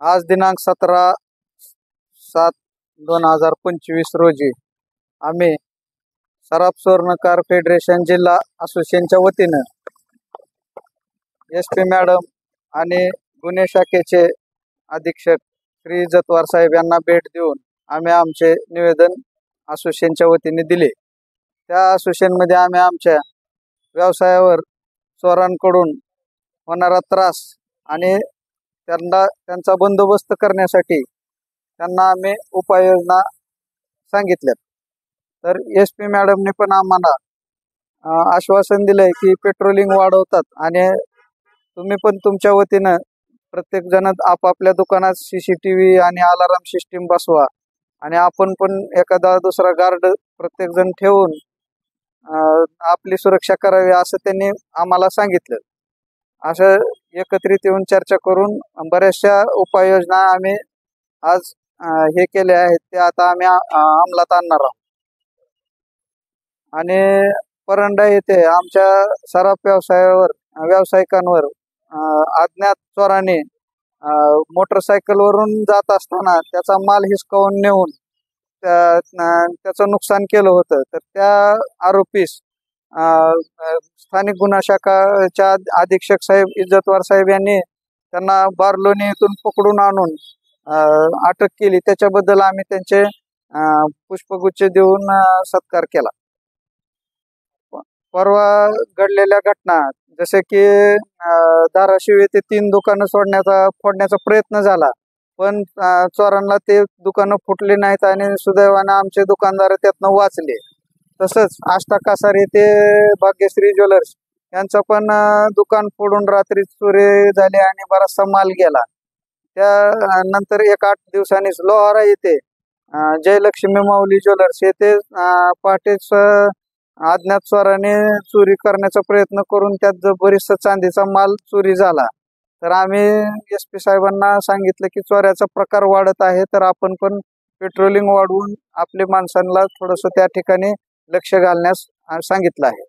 आज दिनांक 17/7/2025 रोजी आम्ही सराफ स्वर्णकार फेडरेशन जिल्हा असोसिएशनच्या वतीनं SP मॅडम आणि गुन्हे शाखेचे अधीक्षक श्री जतवार साहेब यांना भेट देऊन आम्ही आमचे निवेदन असोसिएशनच्या वतीने दिले। त्या असोसिएशनमध्ये आम्ही आमच्या व्यवसायावर चोरांकडून होणारा त्रास आणि त्यांचा बंदोबस्त करण्यासाठी त्यांना आम्ही उपाययोजना सांगितल्यात। तर SP मॅडमने पण आम्हाला आश्वासन दिलंय की पेट्रोलिंग वाढवतात आणि तुम्ही पण तुमच्या वतीनं प्रत्येक जण आपापल्या दुकानात CCTV आणि अलार्म सिस्टीम बसवा आणि आपण पण एखादा दुसरा गार्ड प्रत्येक जण ठेवून आपली सुरक्षा करावी असं त्यांनी आम्हाला सांगितलं। असं एकत्रित येऊन चर्चा करून बऱ्याचशा उपाययोजना आम्ही आज हे केले आहेत, ते आता आम्ही अंमलात आणणार आहोत। आणि परंडा येथे आमच्या सराफ व्यावसायिकांवर अज्ञात चोराने मोटरसायकलवरून जात असताना त्याचा माल हिसकावून नेऊन त्याचं नुकसान केलं होतं। तर त्या आरोपीस स्थानिक गुन्हा शाखाच्या अधीक्षक साहेब इज्जतवार साहेब यांनी त्यांना बारलोणी येथून पकडून आणून अटक केली। त्याच्याबद्दल आम्ही त्यांचे पुष्पगुच्छ देऊन सत्कार केला। परवा घडलेल्या घटना जसे की धाराशिव येथे 3 दुकानं फोडण्याचा प्रयत्न झाला, पण चोरांना ते दुकानं फुटली नाहीत आणि सुदैवाने आमचे दुकानदार त्यातनं वाचले। तसंच आष्टा कासार येथे भाग्यश्री ज्वेलर्स यांचं पण दुकान फोडून रात्री चोरी झाली आणि बराचसा माल गेला। त्यानंतर 8 दिवसांनीच लोहारा येथे जयलक्ष्मी माऊली ज्वेलर्स येथे पहाटेच अज्ञात चोराने चोरी करण्याचा प्रयत्न करून त्यात बरीचसा चांदीचा माल चोरी झाला। तर आम्ही SP साहेबांना सांगितलं की चोऱ्याचा प्रकार वाढत आहे, तर आपण पण पेट्रोलिंग वाढवून आपल्या माणसांना थोडंसं त्या ठिकाणी लक्ष घालण्यास सांगितलं आहे।